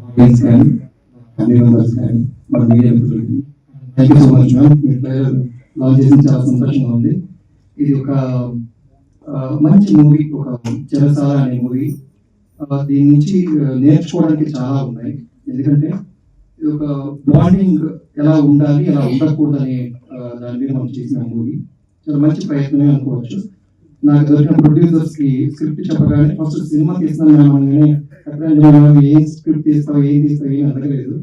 Audience కానీ family members కానీ మన మీడియా మిత్రులకి thank you so much ma'am. Me trailer launch చేసిన చాలా సంతోషంగా ఉంది. ఇది ఒక మంచి మూవీ, ఒక చెరసాల అనే మూవీ. దీని నుంచి నేర్చుకోవడానికి చాలా ఉన్నాయి. ఎందుకంటే ఇది ఒక బాండింగ్ ఎలా ఉండాలి, ఎలా ఉండకూడదు అనే దాని మీద మనం చేసిన మూవీ. చాలా మంచి ప్రయత్నమే అనుకోవచ్చు. నాకు దొరికిన ప్రొడ్యూసర్స్ కి స్క్రిప్ట్ చెప్పగానే ఫస్ట్ సినిమా తీస్తున్నాను ఏం స్క్రిప్ట్ తీస్తావు, ఏం తీస్తావు, ఏం అడగలేదు.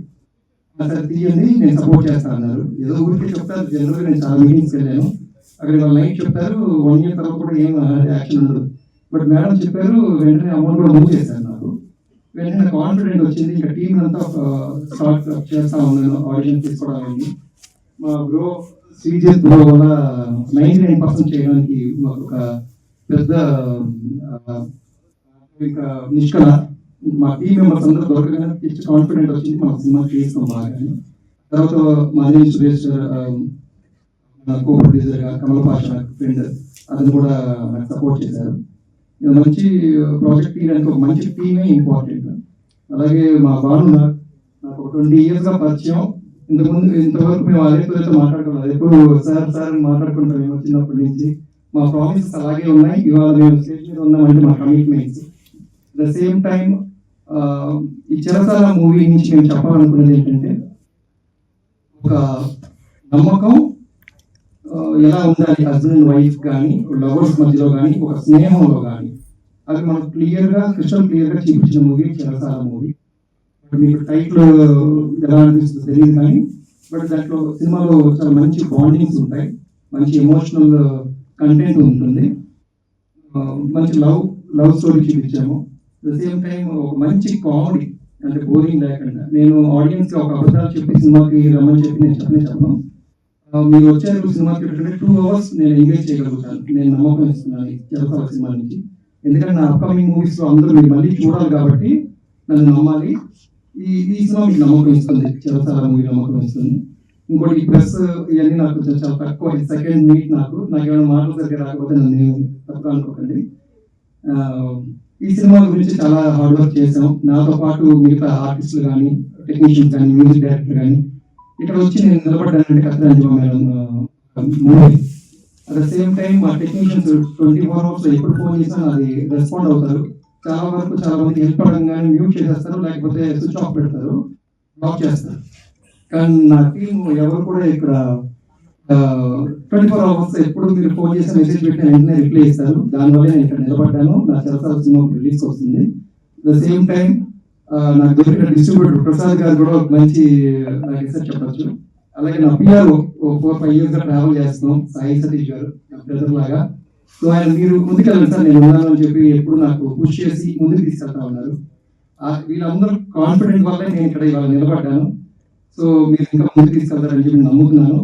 అసలు తీయండి, నేను సపోర్ట్ చేస్తాను అన్నారు. ఏదో ఊరికి చెప్తారు. జనరల్గా నేను చాలా మీటింగ్స్ వెళ్ళాను. అక్కడ వాళ్ళు నైట్ చెప్తారు, 1 year తర్వాత కూడా ఏం యాక్షన్ ఉండదు. బట్ మేడం చెప్పారు, వెంటనే అమౌంట్ కూడా మూవ్ చేశారు. నాకు వెంటనే కాన్ఫిడెంట్ వచ్చింది. ఇంకా టీం అంతా స్టార్ట్ చేస్తా ఉన్నాను, ఆడిషన్ తీసుకోవడానికి. మా బ్రో శ్రీజిత్ బ్రో వల్ల 99% చేయడానికి మాకు ఒక పెద్ద నిష్కల మా టీం మెంబర్స్ అందరూ దొరకగానే పిచ్చి కాన్ఫిడెంట్ వచ్చింది. మా సినిమా చేస్తాం బాగా. తర్వాత మాధవి సురేష్ కో ప్రొడ్యూసర్ గా కమల పాష ఫ్రెండ్, అతను కూడా నాకు సపోర్ట్ చేశారు. మంచి ప్రాజెక్ట్ తీయడానికి ఒక మంచి టీమే ఇంపార్టెంట్. అలాగే మా బాను నాకు ఒక 20 years గా పరిచయం. ఇంతవరకు మేము అదే పేరుతో మాట్లాడుకున్నాం. ఎప్పుడు సార్ సార్ మాట్లాడుకుంటాం మేము చిన్నప్పటి నుంచి. మా ప్రామిసెస్ అలాగే ఉన్నాయి. ఇవాళ మేము స్టేజ్ మీద ఉన్నామంటే మా కమిట్మెంట్స్. ద సేమ్ టైం ఈ చెరసాల మూవీ నుంచి మేము చెప్పాలనుకున్నది ఏంటంటే, ఒక నమ్మకం ఎలా ఉండాలి హస్బెండ్ అండ్ వైఫ్ కానీ, లవర్స్ మధ్యలో కానీ, ఒక స్నేహంలో కానీ, అది మనకు క్రిస్టల్ క్లియర్ గా చూపించిన మూవీ చెరసాల మూవీ. మీకు టైటిల్ ఎలా అనిపిస్తుంది తెలియదు కానీ, బట్ దాంట్లో సినిమాలో చాలా మంచి బాండింగ్స్ ఉంటాయి, మంచి ఎమోషనల్ కంటెంట్ ఉంటుంది, మంచి లవ్ స్టోరీ చూపించాము. ద సేమ్ టైం ఒక మంచి కామెడీ, అంటే బోరింగ్ లేకుండా. నేను ఆడియన్స్ కి ఒక అబద్ధాలు చెప్పి సినిమాకి రమ్మని చెప్పి నేను చెప్పను. మీరు వచ్చారు సినిమాకి 2 hours నేను ఎంగేజ్ చేయగలుగుతాను. నేను నమ్మకం ఇస్తున్నాను ఈ చెరసాల సినిమా నుంచి. ఎందుకంటే నా అప్కమింగ్ మూవీస్ లో అందరూ మీరు మళ్ళీ చూడాలి కాబట్టి నన్ను నమ్మాలి. ఈ సినిమా మీకు నమ్మకం ఇస్తుంది, చెరసాల మూవీ నమ్మకం ఇస్తుంది. ఇంకోటి ఈ ప్రెస్ ఇవన్నీ నాకు చాలా తక్కువ. సెకండ్ మీట్ నాకు ఏమైనా మాటలు దగ్గర రాకపోతే నన్ను తక్కువ అనుకోకండి. ఈ సినిమా గురించి చాలా హార్డ్ వర్క్ చేసాం. నాతో పాటు మిగతా ఆర్టిస్టులు కానీ, టెక్నీషియన్స్ కానీ, మ్యూజిక్ డైరెక్టర్ కానీ. ఇక్కడ వచ్చి నేను నిలబడ్డానంటే కత్తిరంజన madam movie. At the same time మా టెక్నీషియన్స్ 24 hours ఎప్పుడు ఫోన్ చేసినా అది రెస్పాండ్ అవుతారు. చాలా వరకు చాలా మంది హెల్ప్ అవ్వగానే మ్యూట్ చేసేస్తారు, లేకపోతే స్విచ్ ఆఫ్ పెడతారు, బ్లాక్ చేస్తారు. కానీ నా టీం ఎవరు కూడా ఇక్కడ 24 hours ఎప్పుడు మీరు ఫోన్ చేసి మెసేజ్ పెట్టిన వెంటనే రిప్లై ఇస్తారు. దానివల్ల నేను ఇక్కడ నిలబడ్డాను. నా చెరసాల సినిమా రిలీజ్ వస్తుంది. ద సేమ్ టైం నాకు దొరికిన డిస్ట్రిబ్యూటర్ ప్రసాద్ గారు కూడా మంచి నాకు రీసెర్చ్ చెప్పచ్చు. అలాగే నా పిఆర్ 4-5 years గా ట్రావెల్ చేస్తున్నాం, సాయి సతీష్ గారు నా బ్రదర్ లాగా. సో ఆయన మీరు ముందుకెళ్ళండి సార్, నేను ఉన్నాను అని చెప్పి ఎప్పుడు నాకు పుష్ చేసి ముందుకు తీసుకెళ్తా ఉన్నారు. వీళ్ళందరూ కాన్ఫిడెంట్ వల్లే నేను ఇక్కడ ఇవాళ నిలబడ్డాను. సో మీరు ఇంకా ముందుకు తీసుకెళ్తారని చెప్పి నమ్ముతున్నాను.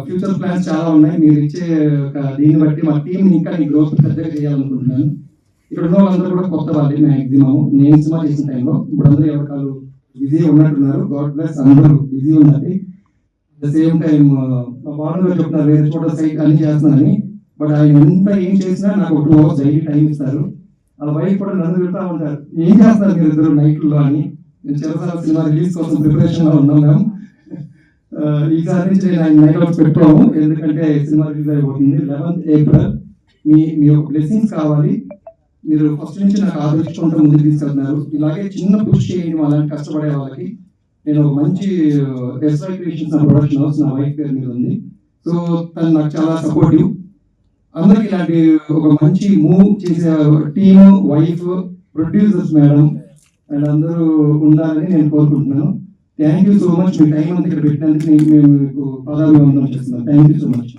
ఫ్యూచర్ ప్లాన్స్ చాలా ఉన్నాయి. మీరు ఇచ్చే దీన్ని బట్టి మా టీం ఇంకా గ్రోత్ పెద్దగా చేయాలనుకుంటున్నాను. ఇక్కడ ఉన్న వాళ్ళందరూ కూడా కొత్త వాళ్ళే మ్యాక్సిమం. నేను సినిమా చేసిన టైంలో ఇప్పుడు అందరూ ఎవరికాలు బిజీ ఉన్నట్టున్నారు. గాడ్ బ్లెస్, అందరూ బిజీ ఉన్నది. అట్ ద సేమ్ టైం మా బాగా చెప్తున్నారు వేరే చోట సైట్ అన్ని చేస్తున్నానని. బట్ ఆయన ఎంత ఏం చేసినా నాకు 2 hours డైలీ టైం ఇస్తారు. వాళ్ళ వైఫ్ కూడా నన్ను వెళ్తా ఉంటారు, ఏం చేస్తున్నారు మీరు ఇద్దరు నైట్లో అని. నేను చెరసాల సినిమా రిలీజ్ కోసం ప్రిపరేషన్ లో ఉన్నాం మేము. ఈసారి నుంచి నేను నైట్ అవుట్స్ పెట్టుకోము, ఎందుకంటే సినిమా రిలీజ్ అయిపోతుంది 11th April. మీ యొక్క బ్లెస్సింగ్స్ కావాలి. మీరు ఫస్ట్ నుంచి నాకు ఆదరించుకుంటూ ముందుకు తీసుకెళ్తున్నారు. ఇలాగే చిన్న పుష్ చేయండి అలాంటి కష్టపడే వాళ్ళకి. నేను ఒక మంచి SI creations and production house నా వైఫ్ పేరు మీద ఉంది. సో తను నాకు చాలా సపోర్టివ్. అందరికి ఇలాంటి ఒక మంచి మూవ్ చేసే team, wife, producers madam and అందరూ ఉండాలని నేను కోరుకుంటున్నాను. Thank you so much. Me time అంతా ఇక్కడ పెట్టినందుకు మేము మీకు పాదాభివందనం చేస్తున్నాను. Thank you so much.